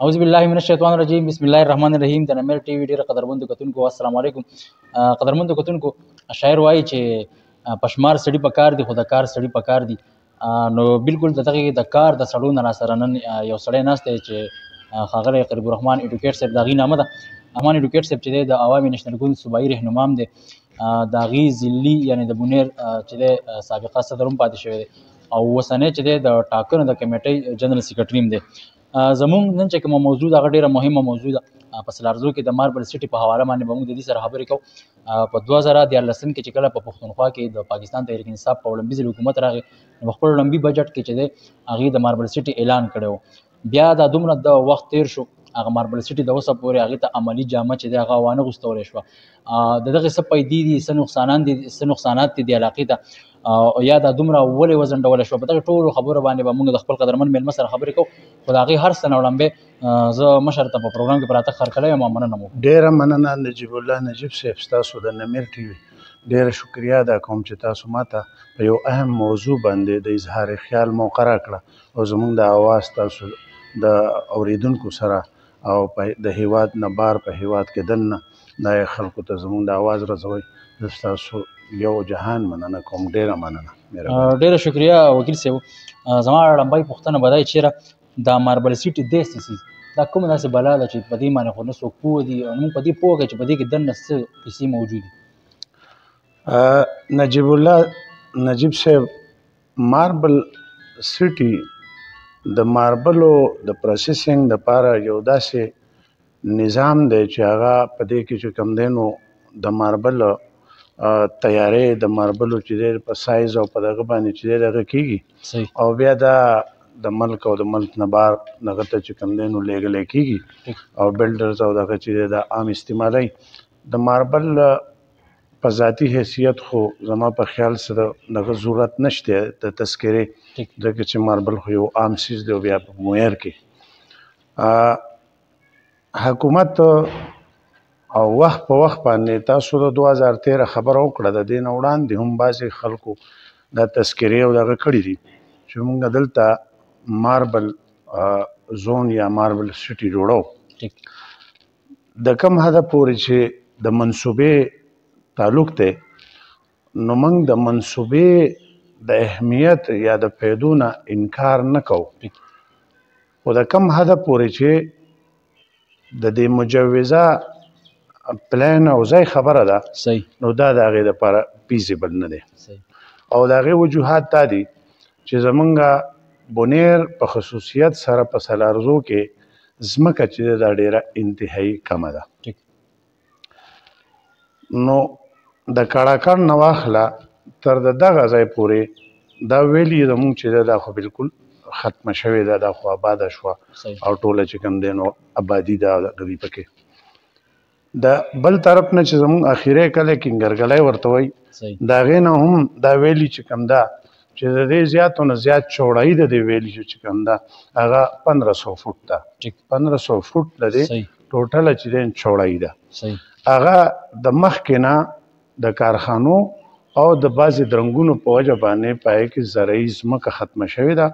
اعوذ بالله من الشیطان الرجیم بسم الله الرحمن الرحیم د نمر ټي وي ډیره قدرمنو کتونکو السلام علیکم. قدرمنو کتونکو شاعر وایي چې پشمار سړي په کار دي خو د کار سړي په کار دي. نو بالکل د کار د سړو نه سره نن یو سړی ناست دی چې ښاغلی قریب الرحمن ایډوکیټ صاحب د هغې نامه ده. رحمان ایډوکیټ صاحب چې دی د عوامي نېشنل ګوند صوبایي رهنما هم دی، د هغې ضلعي یعنې د بونیر چې دی سابقه صدر هم پاتې شوی دی او اوسنی چې دی د ټاکنو د کمیټۍ جنرال سیکرټري هم دی. زمونږ نن چې کومه موضوع ده هغه ډېره مهمه موضوع ده. په سلارزو کې د ماربل سټي په حواله باندې به موږ د دې سره خبرې کوو. په 2014 کې چې کله په پښتونخوا کې د پاکستان تحریک انصاف په وړاندیز حکومت راغی، نو په خپل وړاندي بجټ کې چې دی هغې د ماربل سټي اعلان کړی و. بیا دا دومره د وخت تیر شو، هغه ماربل سټي د اوسه پورې هغې ته عملي جامه چې دی هغه وانه غوستولی شوه. د دغې څه پیدې دي، څه نقصانات دي دې علاقې ته، یا دا دومره ولې وځنډولی شوه. په دغې ټولو خبرو باندې به موږ د خپل قدرمن میلمه سره خبرې کوو. خو د هغې هر څه نه وړاندې زه مشر ته په پروګرام کې په راتګ هرکلی یم او مننه مو. ډېره مننه نجیب الله نجیب صاحب، ستاسو د نمر ټي وي ډېره شکریه ادا کوم چې تاسو ماته په یو اهم موضوع باندې د اظهار خیال موقع راکړه او زموږ د اواز تاسو د اوریدونکو سره او د هیواد نه بار په هیواد کې دننه دا خلکو ته زموږ د اواز رسوئ. زه ستاسو یو جهان مننه کوم، ډېره مننه. ډېره شکریه وکیل صاحب. زما ړنبی پوښتنه به دا وي چېرې دا ماربل سټي داسې څیز دا کومه داسې بلا ده چې په دې باندې خو نه څوک پوه دي او موږ په دې پوه کړئ چې په دې کې دننه څه کیسې موجود دي. نجیب الله نجیب صاحب، ماربل سټي د ماربلو د پروسیسنګ دپاره یو داسې نظام دی چې هغه په دې کې چې کوم دی نو د ماربل تیارې د ماربلو چې دی په سایز او په دغه باندې چې دی دغه کېږي او بیا دا د ملک او د ملک نه بار دغه ته چې کوم دی نو لیږلی کېږي او بلډرز او دغه چې دی دا عام استعمالوي. د ماربل په ذاتي حیثیت خو زما په خیال سره دغه ضرورت نشته د تذکرې، ځکه چې ماربل خو یو عام څیز دی او بیا په مویر کې حکومت او وخت په وخت باندې تاسو د 2013 خبره وکړه، د دې نه وړاندې هم بعضې خلکو دا تذکرې او دغه کړي دي چې موږ دلته ماربل زون یا ماربل سټي جوړو. د کم حده پورې چې د منصوبې تعلق دی نو موږ د منصوبې د اهمیت یا د پیدو نه انکار نه کوو، خو د کم حده پورې چې د دې مجوزه پلان او ځای خبره ده نو دا د هغې دپاره فیزیبل نه دی. او د هغې وجوهات دا دي چې زمونږ بونیر په خصوصیت سره په سلارزو کې ځمکه چې ده دا ډېره انتهایي کمه ده. نو د کاړاکړ نه واخله تر د دغه ځای پورې دا ویلي زمونږ چې ده دا خو بالکل ختمه شوې ده، دا خو آباده شوه او ټوله چې کوم دی نو آبادي ده دغه دي پکې. د بل طرف نه چې زمونږ اخیری کلی کینګرګلی ورته وایي، د هغې نه هم دا ویلي چې کوم ده چې د دې زیاتو نه زیات چوړایي د دې ویلي چې کوم ده هغه 1500 فوټ ده. 1500 فوټ د دې ټوټله چې دی چوړایي ده. هغه د مخکې نه د کارخانو او د بعضې درنګونو په وجه باندې په هغې کې زرعي ځمکه ختمه شوې ده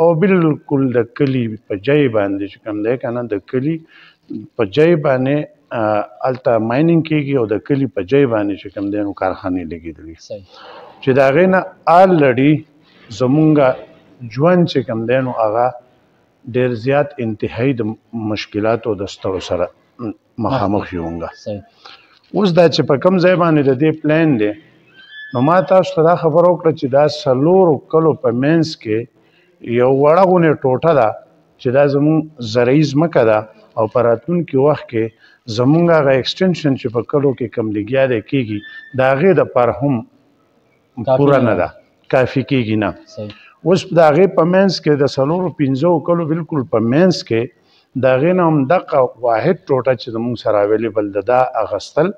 او بالکل د کلي په ځای باندې چې کوم دی که نه د کلي په ځای باندې هلته مایننګ کېږي او د کلي په ځای باندې چې کوم دی نو کارخانې لګېدلي چې د هغې نه آلرډي زمونږ ژوند چې کوم دی نو هغه ډېر زیات انتهایي د مشکلاتو د ستړو سره مخامخ یونګه. اوس دا چې په کوم ځای باندې د دې پلان دی نو ما تاسو ته دا خبره وکړه چې دا 4 کلو په منځ کې یو وړه غونې ټوټه ده چې دا زمونږ زرعي ځمکه ده او په راتلونکي وخت کې زمونږ هغه ایکسټنشن چې په کلو کې کم لګیا دی کېږي د هغې دپاره هم پوره نه ده، کافي کېږي نه. اوس د هغې په منځ کې د 4-5 کلو بالکل په منځ کې د هغې نه هم دغه واحد ټوټه چې زمونږ سره اویلیبل ده دا اخیستل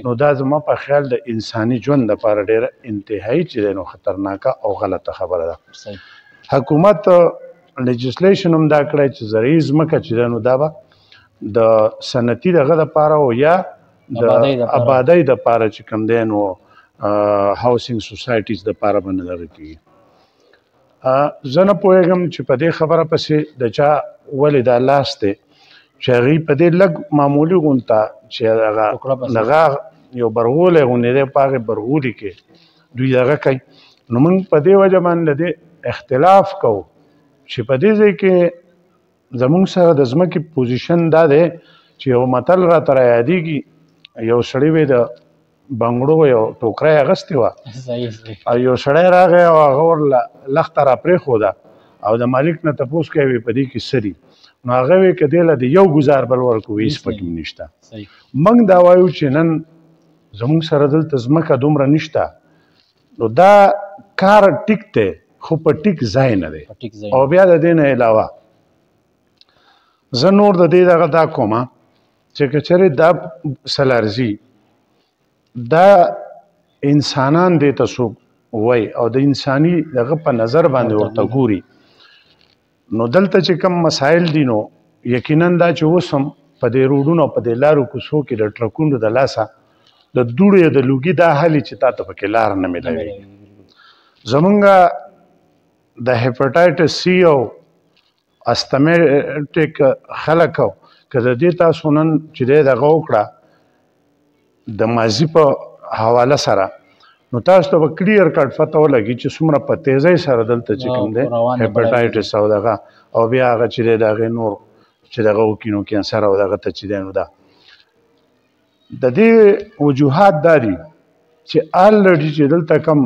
نو دا زما په خیال د انساني ژوند دپاره ډېره انتهایي چې دی نو خطرناکه او غلطه خبره ده. حکومت لیجسلیشن هم دا کړی چې زرعي ځمکه چې دی نو دا به د صنعتي دغه دپاره او یا د آبادۍ دپاره چې کوم دی نو هاوسینګ سوسایټیز دپاره به نه دغه کېږي. زه نه پوهېږم چې په دې خبره پسې د چا ولې دا لاس دی، چې هغوی په دې لږ معمولي غونته چې هغه یو برغولی غوندې دی په هغې برغولي کې دوی دغه کوي نو موږ په دې وجه باندې د دې اختلاف کوو چې په دې ځای کې زموږ سره د ځمکې پوزیشن دا دی چې یو متل راته رایادېږي یو سړی وی د بنګړو یو ټوکری اغستې وه او یو سړی راغی او هغه ورله لښته را پرېښوده او د مالک نه تپوس کوي وی په دې کې څه دي نو هغه وی که دې له د یو ګزار بل ورکړو هېڅ پکې نشته موږ دا وایو چې نن زموږ سره دلته ځمکه دومره نشته نو دا کار ټیک دی خو په ټیک ځای نه دی او بیا د دې نه علاوه زه نور د دې دغه دا کومه چې که چېرې دا سلارزي دا انسانان دې ته څوک وایي او د انساني دغه په نظر باندې ورته ګوري نو دلته چې کوم مسایل دي نو یقینا دا چې اوس هم په دې روډونو په دې لارو کوڅو کې د ټرکونو د لاسه د دوړې د لوګي دا حالي چې تا ته پکې لار نه میلاوي زمونږ د هیپاټایټس سی او استمیټک خلک که د دې تاسو نن چې دی دغه وکړه د ماضي په حواله سره نو تاسو ته به کلیر کټ پته ولګي چې څومره په تیزۍ سره دلته چې کوم دی هیپاټایټس او دغه او بیا هغه چې دی د هغې نور چې دغه وکړي نو کینسر او دغه ته چې دی نو دا د دې وجوهات دا دي چې الریډي چې دلته کم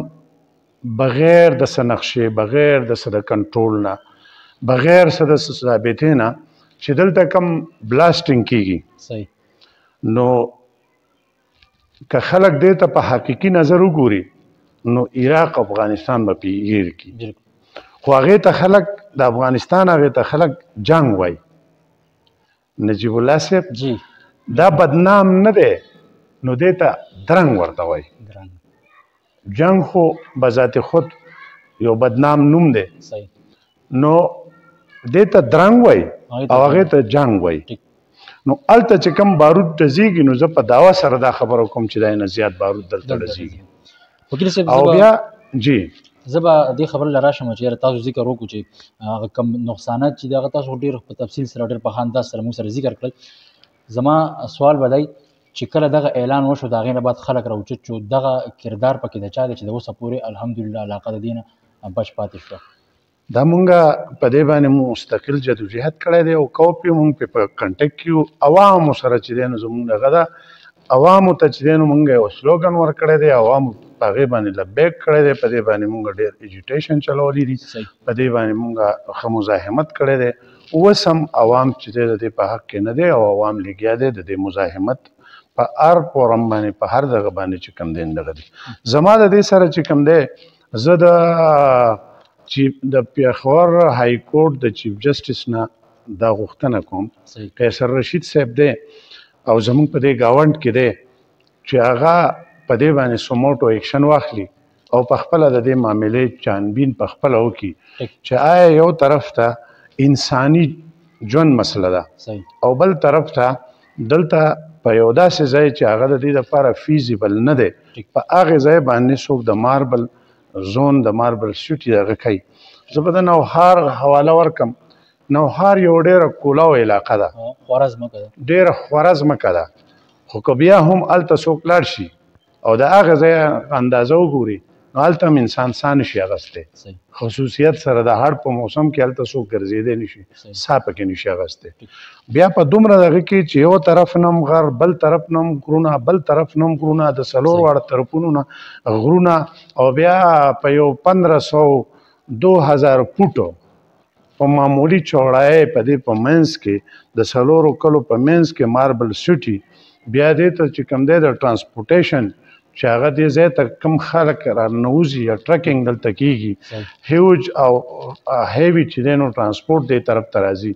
بغیر د څه نقشې بغیر د څه د کنټرول نه بغیر څه د ثابتې نه چې دلته کم بلاسټینګ کېږي نو که خلک دې ته په حقیقي نظر وګوري نو عراق افغانستان به پې هیر کړي خو هغې ته خلک د افغانستان هغې ته خلک جنګ وایي نجیب الله صاحب دا بدنام نه دی نو دې ته درنګ ورته وایي جنګ خو بذات خود یو بدنام نوم دی نو دې ته درنګ وایي او هغې ته جنګ وایي نو هلته چې کوم بارود ډزیږي نو زه په دعوه سره دا خبره کوم چې دا نه زیات بارود دلته ډزیږي او بیا جی زه به دې خبره له راشم چې یاره تاسو ذکر وکړو چې هغه کم نقصانات چې دغه تاسو ډېر په تفصیل سره ډېر په ښه انداز سره موږ سره ذکر کړل زما سوال به دی چې کله دغه اعلان وشو د هغې نه بعد خلک راوچت شو دغه کردار پکې د چا دی چې د اوسه پورې الحمدلله علاقه د دې نه بچ پاتې شوه دا مونږه په دې باندې مستقل جدوجهد کړی دی او کوپ یې مونږ په کنټیکټ کې یو عوامو سره چې دی نو زمونږ دغه ده عوامو ته چې دی نو مونږ یو سلوګن ورکړی دی عوامو په هغې باندې لبیک کړی دی په دې باندې مونږ ډېر ایجوټیشن چلولی دي په دې باندې مونږ ښه مزاحمت کړی دی اوس هم عوام چې دی د دې په حق کې نه دی او عوام لګیا دی د دې مزاحمت په هر فورم باندې په هر دغه باندې چې کوم دی دغه دی زما د دې سره چې کوم دی زه د پیښور های کورټ د چیف جسټس نه دا غوښتنه کوم قیصر رشید صاحب دی او زموږ په دې ګاونډ کې دی چې هغه په دې باندې سموټو ایکشن واخلي او په خپله د دې معاملې چانبین په خپله وکړي چې آیا یو طرف ته انساني ژوند مسله ده او بل طرف ته دلته په یو داسې ځای چې هغه د دې لپاره فیزیبل نه دی په هغې ځای باندې څوک د ماربل زون د ماربل سیټي دغه کوي زه به د نوحار حواله ورکم نوحار یو ډېره کولاو علاقه ده ډېره خوره ځمکه ده خو که بیا هم هلته څوک لاړ شي او د هغه ځای اندازه وګوري نو هلته هم انسان ساه نشي اخیستی خصوصیت سره د هړ په موسم کې هلته څوک ګرځېدی نشي ساه پکې نشي اخیستی بیا په دومره دغه کې چې یو طرف نه هم غر بل طرف نه هم غرونه بل طرف نه هم غرونه د څلور واړه طرفونو نه غرونه او بیا په یو 1500-2000 فوټو په معمولي چوړایۍ په دې په منځ کې د څلورو کلو په منځ کې ماربل سیټي بیا دې ته چې کوم دی د ټرانسپورټیشن چې هغه دې ځای ته کم خلک راننوځي یا ټرکینګ دلته کېږي هیوج او هیوي چې دی نو ټرانسپورټ دې طرف ته راځي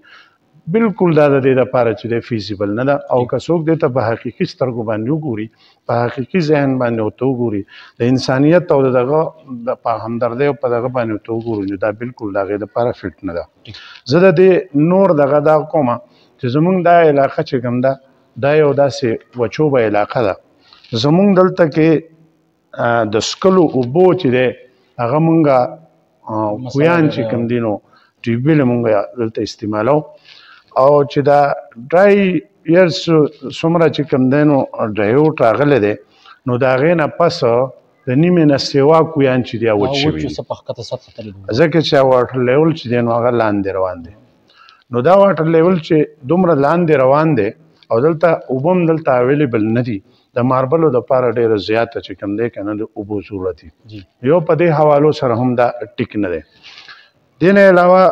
بالکل دا د دې لپاره چې دی فیزیبل نه ده او که څوک دې ته په حقیقي سترګو باندې وګوري په حقیقي ذهن باندې ورته وګوري د انسانیت او دغه په همدردۍ او په دغه باندې ورته وګوري نو دا بالکل د هغې لپاره فټ نه ده زه د دې نور دغه دا کومه چې زمونږ دا علاقه چې کوم ده دا یو داسې وچوبه علاقه ده زمونږ دلته کې د سکلو اوبو چې دی هغه مونږه کویان چې کوم دي نو ټیوبویل مونږ دلته استعمالو او چې دا ډرای ایرز څومره چې کوم دی نو ډرایوټ راغلی دی نو د هغې نه پس د نیمې نه سیوا کویان چې دی وچ شوي ځکه چې واټر لیول چې دی نو هغه لاندې روان دی نو دا واټر لیول چې دومره لاندې روان دی او دلته اوبه هم دلته اویلیبل نه دي د ماربلو دپاره ډېره زیاته چې کوم دی که نه د اوبو ضرورت دي یو په دې حوالو سره هم دا ټیک نه دی دې نه علاوه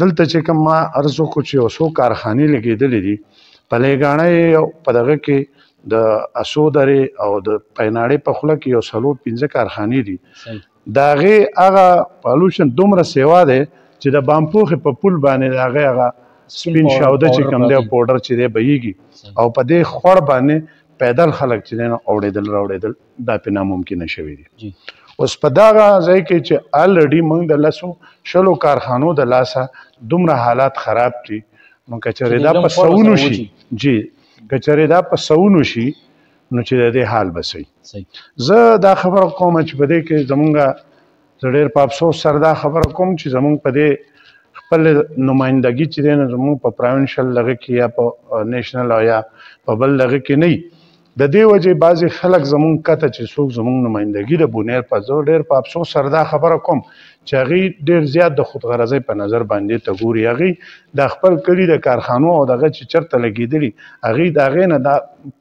دلته چې کوم ما عرض وکړو چې یو څو کارخانې لګېدلې دي په لیګاڼه یې په دغه کې د اسو درې او د پیناړې په خوله کې یو 4-5 کارخانې دي د هغې هغه پالوشن دومره سیوا دی چې د بامپوخې په پل باندې د هغې هغه سپین شاوده چې کوم دی پوډر چې دی بهیږي او په دې خوړ باندې پیدل خلک چې دی نو اوړېدل راوړېدل دا پې ناممکنه شوي دي اوس په دغه ځای کې چې الرډي موږ د 100 کارخانو د لاسه دومره حالات خراب دي نو که چېرې دا په سوونو شي جی که چېرې دا په سوونو شي نو چې د دې حال به صحیح زه دا خبره کوم چې په دې کې زمونږ زه ډېر په افسوس سره دا خبره کوم چې زمونږ په دې خپل نمایندګي چې دی نو زمونږ په پراوینشل دغه کې یا په نیشنل او یا په بل دغه کې نه وي د دې وجې بعضې خلک زمونږ کته چې څوک زمونږ نمایندګي د بونیر په زه ډېر په افسوس سره دا خبره کوم چې هغوی ډېر زیات د خودغرضۍ په نظر باندې ته ګوري هغوی د خپل کلي د کارخانو او دغه چې چېرته لګېدلي هغوی د هغې نه دا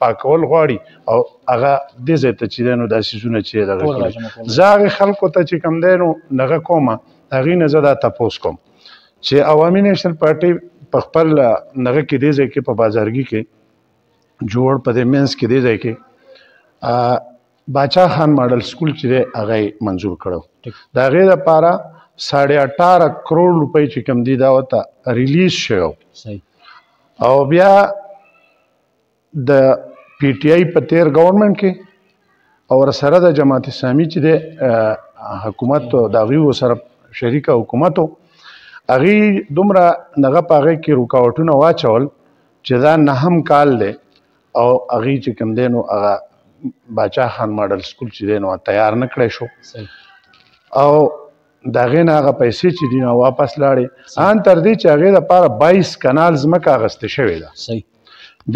پاکول غواړي او هغه دې ځای ته چې دی نو دا څیزونه چې دغه کړي زه هغې خلکو ته چې کوم دی نو دغه کومه هغوی نه زه دا تپوس کوم چې عوامي نیشنل پارټۍ په خپل دغه کې دې ځای کې په بازارګي کې جوړ په دې مینس کې دې ځای کې باچا خان ماډل سکول چې دی هغه یې منظور کړو د هغې دپاره 18.5 کروڑ روپۍ چې کوم دي دا ورته ریلیز شوی او بیا د پی ټي آی په تیر ګورنمنټ کې او ورسره د جماعت اسلامي چې دی حکومت د هغوی ورسره شریکه حکومت و هغوی دومره دغه په هغې کې رکاوټونه واچول چې دا 9 کال دی او هغوی چې کوم دی نو هغه باچا خان ماډل سکول چې دی نو تیار نه کړی شو او د هغې نه هغه پیسې چې دي نو واپس لاړې ان تر دې چې هغې دپاره 22 کنال ځمکه اخیستې شوې ده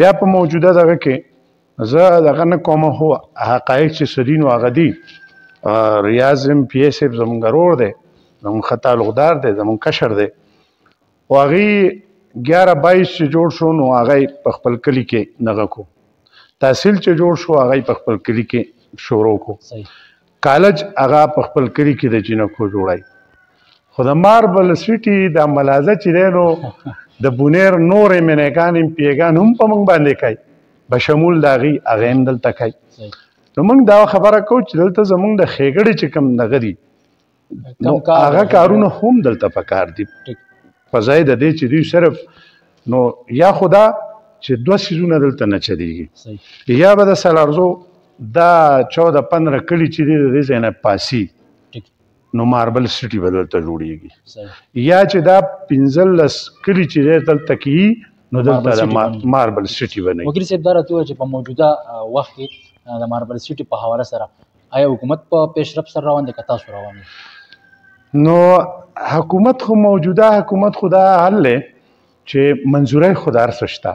بیا په موجوده دغه کې زه دغه نه کوم خو حقایق چې څه دي نو هغه دي ریاض ایم پی اے صاحب زموږ ورور دی زموږ ښه تعلقدار دی زموږ کشر دی خو هغوی 11-22 چې جوړ شو نو هغه په خپل کلي کې دغه کو تحصیل چې جوړ شو هغه په خپل کلي کې شروع کو کالج هغه په خپل کلي کې د جینکو جوړای خو د ماربل سټي د ملازه چې دی نو د بونیر نورې منیګان ام پیګان هم په موږ باندې کوي بشمول د هغې هغه هم دلته کوي نو موږ دا خبره کوو چې دلته زموږ د ښېګړې چې کوم دغه دي نو هغه کارونه هم دلته پکار دي په ځای د دې چې دوی صرف نو یا خدا چې 2 سیزونه دلته نه چلیږي یا به د سالارزو دا 14-15 کلي چې دي د دې ځای نه پاسي نو ماربل سټي به دلته جوړېږي یا چې دا 15 کلي چې دی دلته کېږي نو دلته د ماربل سټي به نه وي. وکیل صاحب دا راته ووایه چې په موجوده وخت کې د ماربل سټي په حواله سره آیا حکومت په پیشرفت سره روان دی که تاسو روان یې؟ نو حکومت خو موجوده حکومت خو دا حل دی چې منظورۍ خو د هر څه شته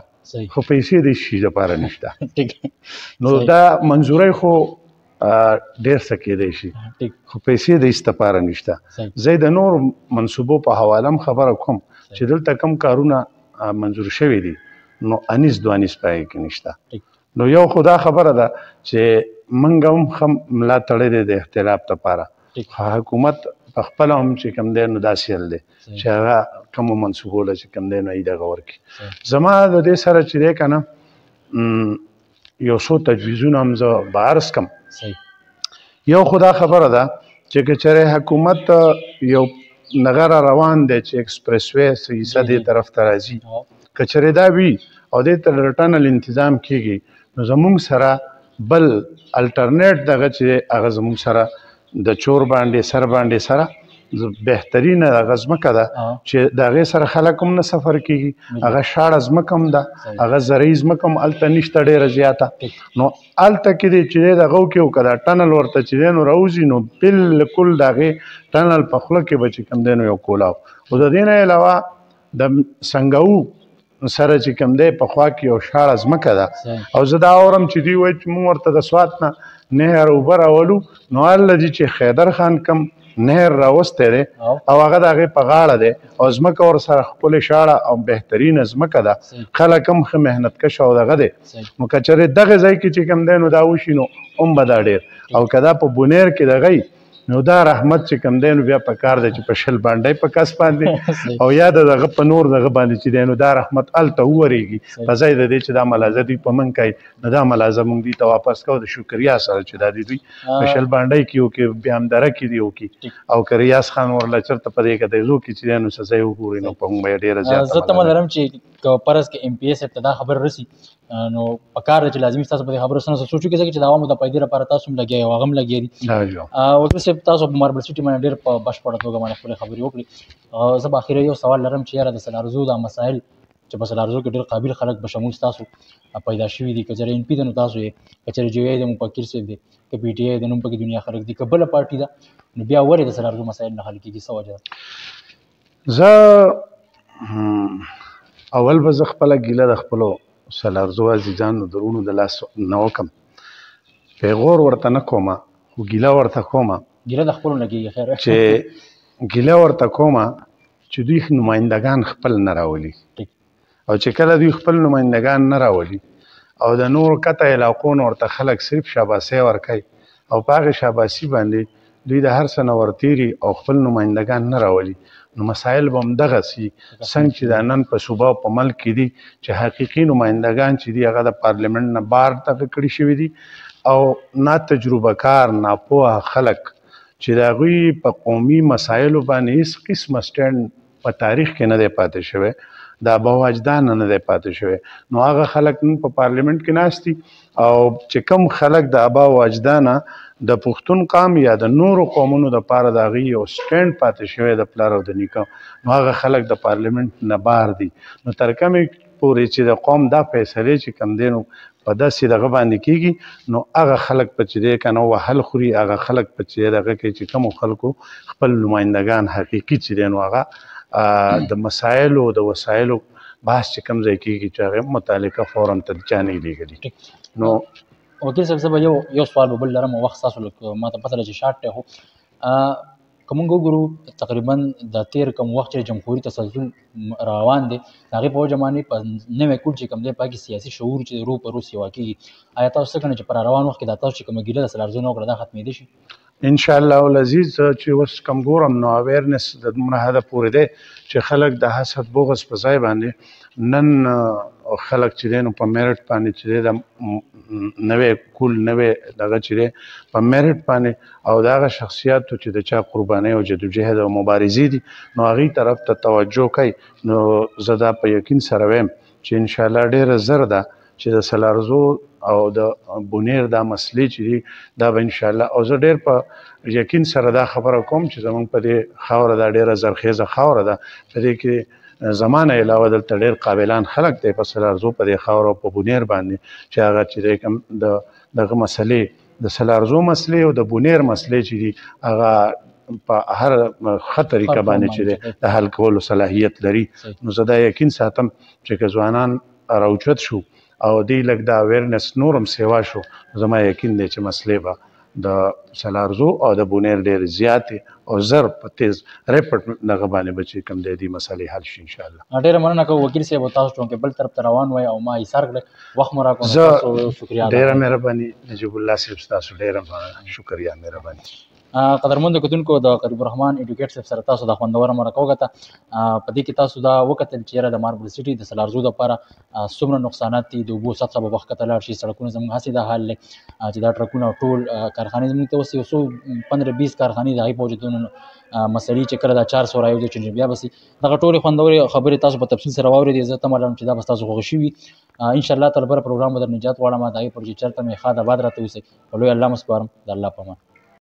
خو پیسې د شي دپاره نشته نو دا منظورۍ خو ډېر څه کېدی شي خو پیسې د هېڅ دپاره نشته زه د نور منصوبو په حواله هم خبره کوم چې دلته کم کارونه منظور شوي دي نو 19-22 پای کې نشته نو یو خو دا خبره ده چې موږ هم ښه ملا تړی دی د اختلاف دپاره حکومت په خپله هم چې کوم دی نو داسې حل دی چې هغه کومو منصوبو له چې کوم دی نو یې دغه ورکړي زما د دې سره چې دی که نه یو څو تجویزونه هم زه به عرض کړم یو خو دا خبره ده چې که چېرې حکومت یو نغه را روان دی چې ایکسپریس وی سیسه دې طرف ته راځي که چېرې دا وي او دې ته ټنل انتظام کېږي نو زموږ سره بل الټرنیټ دغه چې هغه زموږ سره د چور باندې سر باندې سره بهترینه هغه ځمکه ده چې د هغې سره خلک هم نه سفر کېږي هغه شاړه ځمکه هم ده هغه زرعي ځمکه هم هلته نشته ډېره زیاته نو هلته کې دی چې دی د هغو کې که دا ټنل ورته چې دی نو راوځي نو بلکل د هغې ټنل په خوله کې به چې کوم دی نو یو کولاو خو د دې نه علاوه د سنګاو سره چې کوم دی په خوا کې یو شاړه ځمکه ده او زه دا اورم چې دوی وایي چې موږ ورته د سوات نه نهر اوبه راولو نو هلته دي چې خیدر خان کم نهر راوستی دی او هغه د هغې په غاړه دی او ځمکه ورسره ښکلې شاړه او بهترینه ځمکه ده خلک هم ښه محنتکش او دغه دی نو که چېرې دغې ځای کې چې کوم دی نو دا وشي نو هم به دا ډېر او که دا په بونیر کې دغی نو دا رحمت چې کوم دی نو بیا په کار دی چې په شل باندې په کس باندې او یا د دغه په نور دغه باندې چې دی نو دا رحمت هلته وورېږي په ځای د دې چې دا ملازه دوی په موږ کوي نو دا ملازه موږ دوی ته واپس کوو د شکریا سره چې دا دوی په شل باندې کې وکړي بیا همدره کې دي وکړي او که ریاض خان ورله چېرته په دې کې دی زو کې چې دی نو څه ځای وګوري نو په موږ به یې ډېره زیاته زه تمه لرم چې که فرض کې ایم پی ایس صاحب ته دا خبر رسي نو پکار دی چې لازمي ستاسو په دې خبرو سره سوچو کې ځکه چې د عوامو د پیدې لپاره تاسو هم لګیا یو هغه هم لګیا دي وکیل صاحب تاسو په ماربل سټي باندې ډېر په بشپړه توګه باندې خپلې خبرې وکړې زه به اخیره یو سوال لرم چې یاره د سلارزو دا مسایل چې په سلارزو کې ډېر قابل خلک به شمول ستاسو پیدا شوي دي که چېرې ان پي دی نو تاسو یې که چېرې جی آی د مفکر صاحب دی که پي ټي آی د نوم پکې دنیا خلک دي که بله پارټي ده نو بیا ولې د سلارزو مسایل نه حل کېږي څه وجه ده زه اول به زه خپله ګیله د خپلو سلارزو عزیزانو درونو د لاس نه وکم پیغور ورته نه کومه خو ګیله ورته کومه ګیله د خپلو نه کېږي خیر چې ګیله ورته کومه چې دوی نمایندګان خپل نه راولي او چې کله دوی خپل نمایندګان نه راولي او د نورو کته علاقو نه ورته خلک صرف شاباسي ورکوي او په هغې شاباسي باندې دوی د هر څه نه ورتېري او خپل نمایندګان نه راولي نو مسایل به هم دغسې څنګه چې دا نن په صوبه او په ملک کې دي چې حقیقي نمایندګان چې دي هغه د پارلیمنټ نه بار دغه کړي شوي دي او نا تجربه کار ناپوهه خلک چې د هغوی په قومي مسایلو باندې هېڅ قسمه سټینډ په تاریخ کې نه دی پاتې شوی د ابا وجدان نه دی پاتې شوی نو هغه خلک نن په پارلیمنټ کې ناست دي او چې کوم خلک د ابا وجدانه د پښتون قام یا د نورو قومونو دپاره د هغوی یو سټینډ پاتې شوی د پلار او د نیکه نو هغه خلک د پارلیمنټ نه بار دي نو تر کومې پورې چې د قوم دا فیصلې چې کوم دی نو په داسې دغه باندې کېږي نو هغه خلک په چې دی که نه وهل خوري هغه خلک په چې دغه کوي چې کومو خلکو خپل نمایندګان حقیقي چې دی نو هغه د مسایلو د وسایلو بحث چې کوم ځای کېږي چې هغه متعلقه فورم ته چا نه لېږلي نو وکیل صاحب زه به یو سوال به بل لرم وخت ستاسو ما ته پته ده چې شارټ دی خو که موږ وګورو تقریبا د تېر کم وخت چې جمهوري تسلسل روان دی د هغې په وجه باندې په نوی کور چې کوم دی په کې سیاسي شعور چې رو په رو سیوا کېږي آیا تاسو څه ګڼئ چې په روان وخت کې دا تاسو چې کومه ګیله د سلارزو نه وکړه دا ختمېدی شي انشاءالله العزیز چې اوس کم ګورم نو اویرنس د دومره حده پورې دی چې خلک د حسد بغض په ځای باندې نن خلک چې دی نو په میرټ باندې چې دی د نوی کول نوی دغه چې دی په میرټ باندې او د هغه شخصیاتو چې د چا قربانۍ او جدوجهد او مبارزې دي نو هغې طرف ته توجه کوي نو زه دا په یقین سره وایم چې انشاءالله ډېره زر ده چې د سلارزو او د بونیر دا مسلې چې دي دا به انشاءالله او زه ډېر په یقین سره دا خبره کوم چې زموږ په دې خاوره دا ډېره زرخیزه خاوره ده په دې کې زمانه علاوه دلته ډېر قابلان خلک دی په سلارزو په دې خاوره او په بونیر باندې چې هغه چې دی کوم دغه مسلې د سلارزو مسلې او د بونیر مسلې چې دي هغه په هر ښه طریقه باندې چې دی د حل کولو صلاحیت لري نو زه دا یقین ساتم چې که ځوانان راوچت شو او دی لږ د اویرنس نورم سیوا شو زما یقین دی چې مسلې به د سلارزو او د بونیر ډېر زیاتې او زر په تیز ریپټ دغه باندې به چې کوم دی دې مسلې حل شي انشاءالله ډېره مننه کوم وکیل صاحب تاسو چونکې بل طرف ته روان وای او ما ایثار کړی وخت مو راکړو زه ډېره مهرباني نجیب الله صاحب ستاسو ډېره شکریا مهرباني قدرمنو کتونکو د قریب الرحمن ایډوکیټ صاحب سره تاسو د خوندوره مرکه وکړه په دې کې تاسو دا وکتل چې یاره د ماربل سټي د سلارزو دپاره څومره نقصانات دي د اوبو سطحه به وښکته لاړ شي سړکونه زموږ هسې دا حال دی چې دا ټرکونه ټول کارخانې زموږ ته اوس یو څو 15-20 کارخانې د هغې په وجه مسلې چې کله دا 400 رايو دي چې بیا به سي دغه ټولې خوندورې خبرې تاسو په تفصیل سره واورېدې زه تمه لرم چې دا به ستاسو خوښ شي انشاءالله تعالی بله پروګرام به در نجات غواړم د هغې پر چې چېرته مې ښاد آباد راته اوسئ په لوی الله مو سپارم د الله په امان